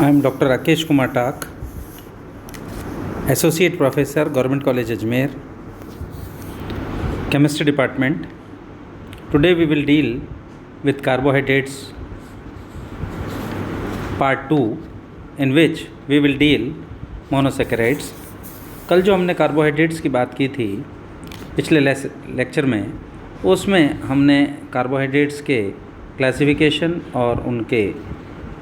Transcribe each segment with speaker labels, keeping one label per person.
Speaker 1: I am Dr. Rakesh Kumar Tak, Associate Professor, Government College Ajmer, Chemistry Department. Today we will deal with carbohydrates part 2, in which we will deal monosaccharides. कल जो हमने carbohydrates की बात की थी पिछले lecture में, उसमें हमने कार्बोहाइड्रेट्स के क्लासिफिकेशन और उनके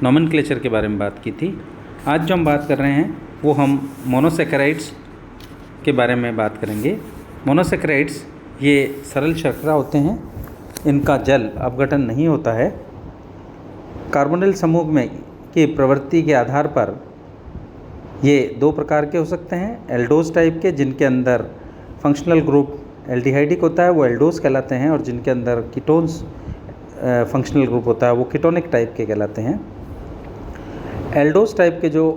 Speaker 1: नॉमेनक्लेचर के बारे में बात की थी। आज जो हम बात कर रहे हैं वो हम मोनोसैकेराइड्स के बारे में बात करेंगे। मोनोसैकेराइड्स ये सरल शर्करा होते हैं, इनका जल अपघटन नहीं होता है। कार्बोनिल समूह में की प्रवृत्ति के आधार पर ये दो प्रकार के हो सकते हैं। एल्डोज टाइप के, जिनके अंदर फंक्शनल ग्रुप एल्डिहाइडिक होता है, वो एल्डोज कहलाते हैं, और जिनके अंदर कीटोन्स फंक्शनल ग्रुप होता है वो कीटोनिक टाइप के कहलाते हैं। एल्डोज टाइप के जो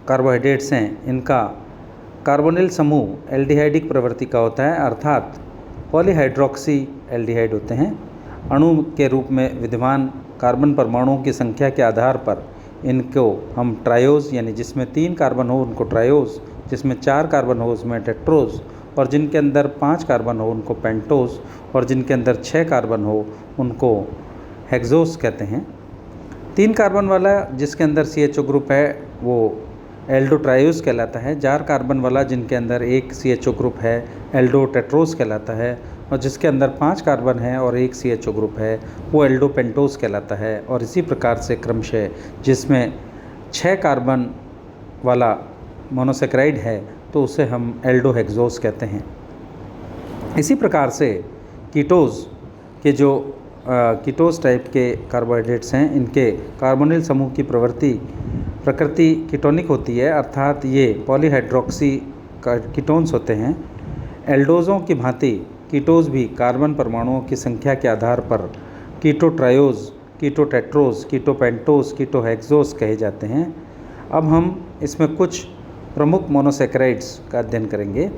Speaker 1: कार्बोहाइड्रेट्स हैं, इनका कार्बोनिल समूह एल्डिहाइडिक प्रवृत्ति का होता है, अर्थात पॉलीहाइड्रोक्सी एल्डिहाइड होते हैं। अणु के रूप में विद्यमान कार्बन परमाणुओं की संख्या के आधार पर इनको हम ट्रायोज, यानी जिसमें 3 कार्बन हो उनको ट्रायोज, जिसमें 4 कार्बन हो उसमें टेट्रोज, और जिनके अंदर 5 कार्बन हो उनको पेंटोज, और जिनके अंदर 6 कार्बन हो उनको हेक्सोस कहते हैं। 3 कार्बन वाला जिसके अंदर CHO ग्रुप है वो एल्डोट्रायोज कहलाता है। 4 कार्बन वाला जिनके अंदर एक CHO ग्रुप है एल्डोटेट्रोज कहलाता है, और जिसके अंदर 5 कार्बन है और एक CHO ग्रुप है वो एल्डोपेंटोज कहलाता है। और इसी प्रकार से क्रमशः जिसमें 6 कार्बन वाला मोनोसैकेराइड है तो उसे हम एल्डोहेक्सोस कहते हैं। इसी प्रकार से कीटोज के जो कीटोज टाइप के कार्बोहाइड्रेट्स हैं, इनके कार्बोनिल समूह की प्रकृति कीटोनिक होती है, अर्थात ये पॉलीहाइड्रोक्सी कीटोन्स होते हैं। एल्डोज़ों की भांति कीटोज भी कार्बन परमाणुओं की संख्या के आधार पर कीटोट्रायोज, कीटोटेट्रोज, कीटोपेंटोज, कीटोहेक्सोस कहे जाते हैं। अब हम इसमें कुछ प्रमुख मोनोसैकेराइड्स का अध्ययन करेंगे।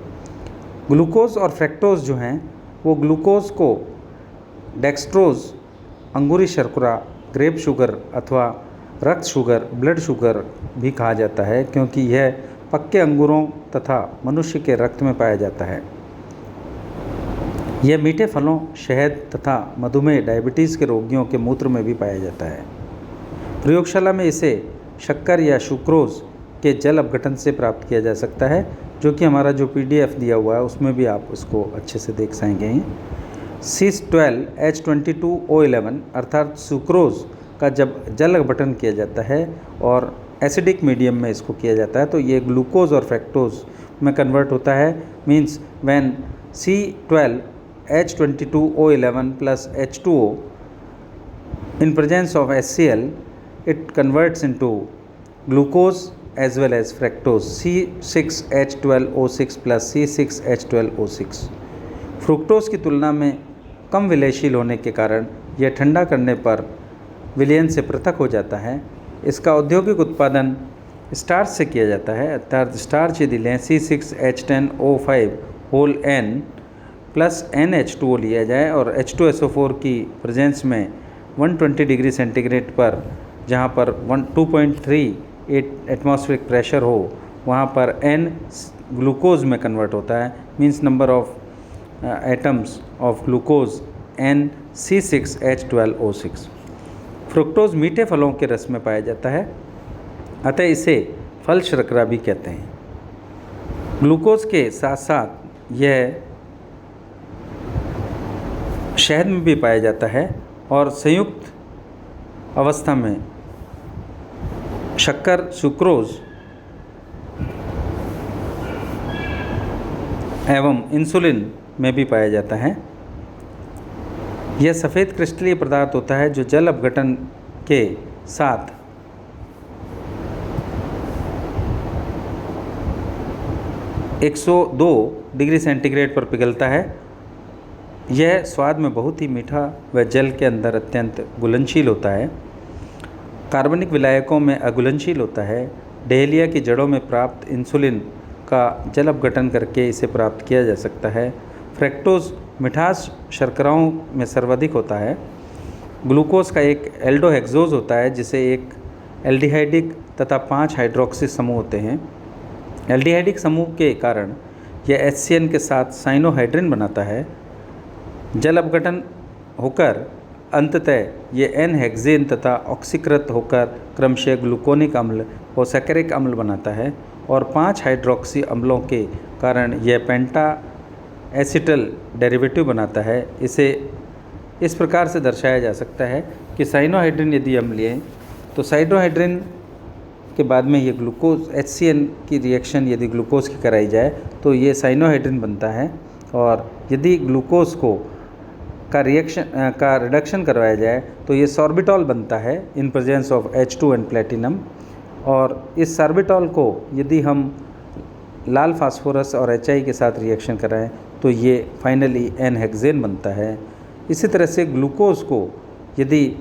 Speaker 1: ग्लूकोज और फ्रैक्टोज जो हैं वो ग्लूकोज को डेक्सट्रोज, अंगूरी शर्करा, ग्रेप शुगर अथवा रक्त शुगर, ब्लड शुगर भी कहा जाता है, क्योंकि यह पक्के अंगूरों तथा मनुष्य के रक्त में पाया जाता है। यह मीठे फलों, शहद तथा मधुमेह, डायबिटीज़ के रोगियों के मूत्र में भी पाया जाता है। प्रयोगशाला में इसे शक्कर या सुक्रोज के जल अपघटन से प्राप्त किया जा सकता है, जो कि हमारा जो PDF दिया हुआ है उसमें भी आप उसको अच्छे से देख सकेंगे। C12H22O11 अर्थात सुक्रोज का जब जल अपघटन किया जाता है और एसिडिक मीडियम में इसको किया जाता है तो ये ग्लूकोज और फ्रैक्टोज में कन्वर्ट होता है। Means when C12H22O11 plus H2O in presence of HCl, it converts into glucose as well as fructose, C6H12O6 plus C6H12O6। Fructose की तुलना में कम विलयशील होने के कारण यह ठंडा करने पर विलयन से पृथक हो जाता है। इसका औद्योगिक उत्पादन स्टार्च से किया जाता है, अर्थात स्टार्च यदि लें C6H10O5 whole N plus NH2O लिया जाए और H2SO4 की प्रेजेंस में 120 डिग्री सेंटीग्रेड पर, जहाँ पर 2.38 एटमॉस्फेरिक प्रेशर हो, वहाँ पर N ग्लूकोज में कन्वर्ट होता है। Means number of atoms of glucose N C6H12O6। Fructose मीठे फलों के रस में पाया जाता है, अतः इसे फल शर्करा भी कहते हैं। ग्लूकोज के साथ साथ यह शहद में भी पाया जाता है, और संयुक्त अवस्था में शक्कर, सुक्रोज एवं इंसुलिन में भी पाया जाता है। यह सफ़ेद क्रिस्टलीय पदार्थ होता है जो जल अपघटन के साथ (102 डिग्री सेंटीग्रेड पर पिघलता है। यह स्वाद में बहुत ही मीठा व जल के अंदर अत्यंत घुलनशील होता है। कार्बनिक विलायकों में अघुलनशील होता है। डहेलिया की जड़ों में प्राप्त इंसुलिन का जल अपघटन करके इसे प्राप्त किया जा सकता है। फ्रैक्टोज मिठास शर्कराओं में सर्वाधिक होता है। ग्लूकोज का एक एल्डोहेक्सोज होता है जिसे एक एल्डिहाइडिक तथा 5 हाइड्रोक्सी समूह होते हैं। एल्डिहाइडिक समूह के कारण यह HCN के साथ साइनोहाइड्रिन बनाता है। जल अपघटन होकर अंततः ये N-हेक्सेन तथा ऑक्सीकृत होकर क्रमशः ग्लूकोनिक अम्ल और सैकरिक अम्ल बनाता है और 5 हाइड्रोक्सी अम्लों के कारण यह पेंटा एसिटल डेरिवेटिव बनाता है। इसे इस प्रकार से दर्शाया जा सकता है कि साइनोहाइड्रिन यदि हम लें तो साइनोहाइड्रिन के बाद में ये ग्लूकोज HCN की रिएक्शन यदि ग्लूकोज की कराई जाए तो ये साइनोहाइड्रिन बनता है, और यदि ग्लूकोज को रिडक्शन करवाया जाए तो ये सॉर्बिटॉल बनता है in presence of H2 and platinum. और इस सॉर्बिटॉल को यदि हम लाल फास्फोरस और HI के साथ रिएक्शन कराएं तो ये फाइनली N-हेक्सेन बनता है। इसी तरह से ग्लूकोज को यदि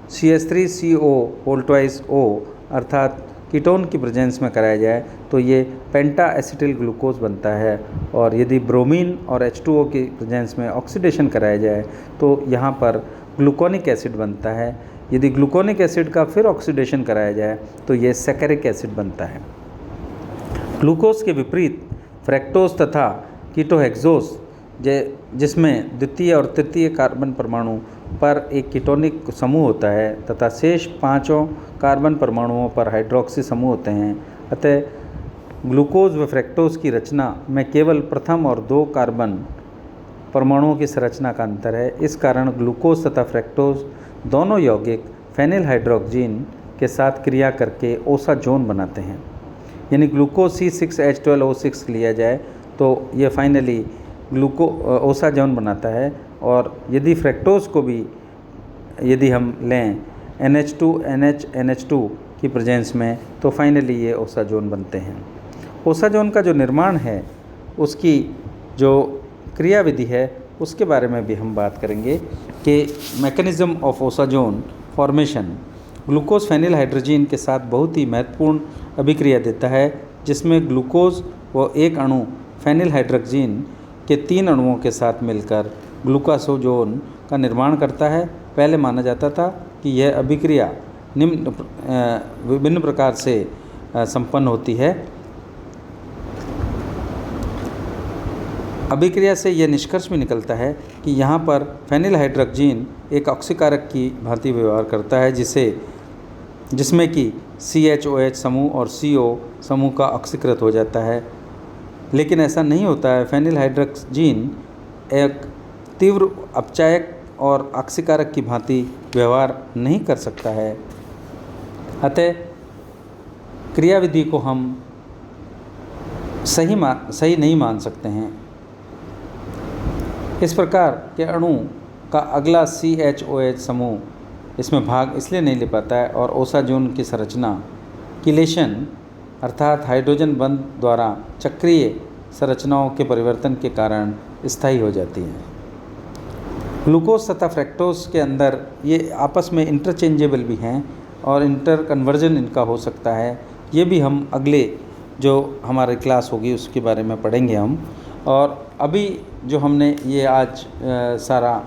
Speaker 1: CH3CO अर्थात कीटोन की प्रेजेंस में कराया जाए तो ये पेंटा एसिटिल ग्लूकोज बनता है, और यदि ब्रोमीन और H2O की प्रेजेंस में ऑक्सीडेशन कराया जाए तो यहाँ पर ग्लूकोनिक एसिड बनता है। यदि ग्लूकोनिक एसिड का फिर ऑक्सीडेशन कराया जाए तो ये सैकरिक एसिड बनता है। ग्लूकोज के विपरीत फ्रैक्टोज तथा कीटोहेक्सोज जिसमें द्वितीय और तृतीय कार्बन परमाणु पर एक कीटोनिक समूह होता है तथा शेष 5 कार्बन परमाणुओं पर हाइड्रोक्सी समूह होते हैं। अतः ग्लूकोज व फ्रैक्टोज की रचना में केवल प्रथम और 2 कार्बन परमाणुओं की संरचना का अंतर है। इस कारण ग्लूकोज तथा फ्रैक्टोज दोनों यौगिक फेनिल हाइड्रोक्सीन के साथ क्रिया करके ओसाजोन बनाते हैं। यानी ग्लूकोज C6H12O6 लिया जाए तो ये फाइनली ओसाजोन बनाता है, और यदि फ्रैक्टोज को भी यदि हम लें NH2 की प्रेजेंस में तो फाइनली ये ओसाजोन बनते हैं। ओसाजोन का जो निर्माण है उसकी जो क्रियाविधि है उसके बारे में भी हम बात करेंगे कि mechanism of osazone formation glucose phenyl hydrazine के साथ बहुत ही महत्वपूर्ण अभिक्रिया देता है, जिसमें ग्लूकोज व एक अणु फेनिल हाइड्रोजीन के 3 अणुओं के साथ मिलकर ग्लूकोसाजोन का निर्माण करता है। पहले माना जाता था कि यह अभिक्रिया विभिन्न प्रकार से संपन्न होती है। अभिक्रिया से यह निष्कर्ष भी निकलता है कि यहाँ पर फेनिल हाइड्रोक्सीन एक ऑक्सीकारक की भांति व्यवहार करता है जिसमें कि CHOH समूह और CO समूह का ऑक्सीकृत हो जाता है, लेकिन ऐसा नहीं होता है। फेनिल हाइड्रोक्सीन एक तीव्र अपचायक और ऑक्सीकारक की भांति व्यवहार नहीं कर सकता है। अतः क्रियाविधि को हम सही नहीं मान सकते हैं। इस प्रकार के अणु का अगला CHOH समूह इसमें भाग इसलिए नहीं ले पाता है, और ओसाजोन की संरचना किलेशन अर्थात हाइड्रोजन बंध द्वारा चक्रीय संरचनाओं के परिवर्तन के कारण स्थायी हो जाती है। ग्लूकोज तथा फ्रैक्टोज के अंदर ये आपस में इंटरचेंजेबल भी हैं और इंटर कन्वर्जन इनका हो सकता है। ये भी हम अगले जो हमारी क्लास होगी उसके बारे में पढ़ेंगे हम। और अभी जो हमने ये आज सारा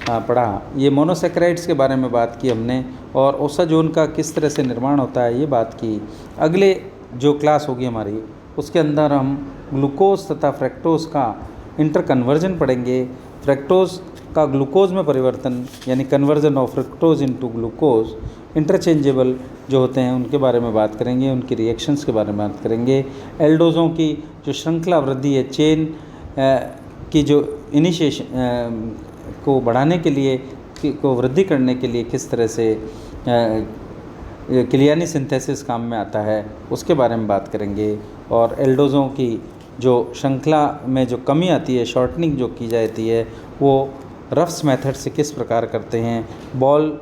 Speaker 1: पढ़ा, ये मोनोसैकेराइड्स के बारे में बात की हमने, और ओसाजोन का किस तरह से निर्माण होता है ये बात की। अगले जो क्लास होगी हमारी उसके अंदर हम ग्लूकोज तथा फ्रैक्टोज का इंटर कन्वर्जन पढ़ेंगे। फ्रैक्टोज का ग्लूकोज में परिवर्तन यानी conversion of fructose into glucose, interchangeable जो होते हैं उनके बारे में बात करेंगे, उनकी रिएक्शंस के बारे में बात करेंगे। एल्डोज़ों की जो श्रृंखला वृद्धि है, चेन की जो इनिशिएशन को बढ़ाने के लिए को वृद्धि करने के लिए किस तरह से क्लियानी सिंथेसिस काम में आता है उसके बारे में बात करेंगे। और एल्डोज़ों की जो श्रृंखला में जो कमी आती है, शॉर्टनिंग जो की जाती है, वो रफ्स मेथड से किस प्रकार करते हैं, बॉल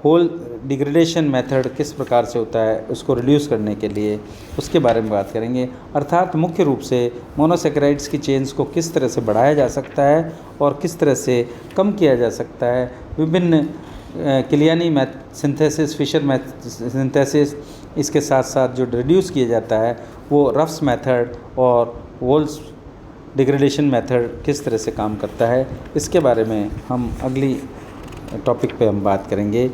Speaker 1: होल डिग्रेडेशन मेथड किस प्रकार से होता है उसको रिड्यूस करने के लिए, उसके बारे में बात करेंगे। अर्थात मुख्य रूप से मोनोसैकेराइड्स की चेन्स को किस तरह से बढ़ाया जा सकता है और किस तरह से कम किया जा सकता है। विभिन्न क्लियानी सिंथेसिस, फिशर सिंथेसिस, इसके साथ साथ जो रिड्यूस किया जाता है वो रफ्स मेथड और वोल्स डिग्रेडेशन मेथड किस तरह से काम करता है, इसके बारे में हम अगली टॉपिक पे हम बात करेंगे।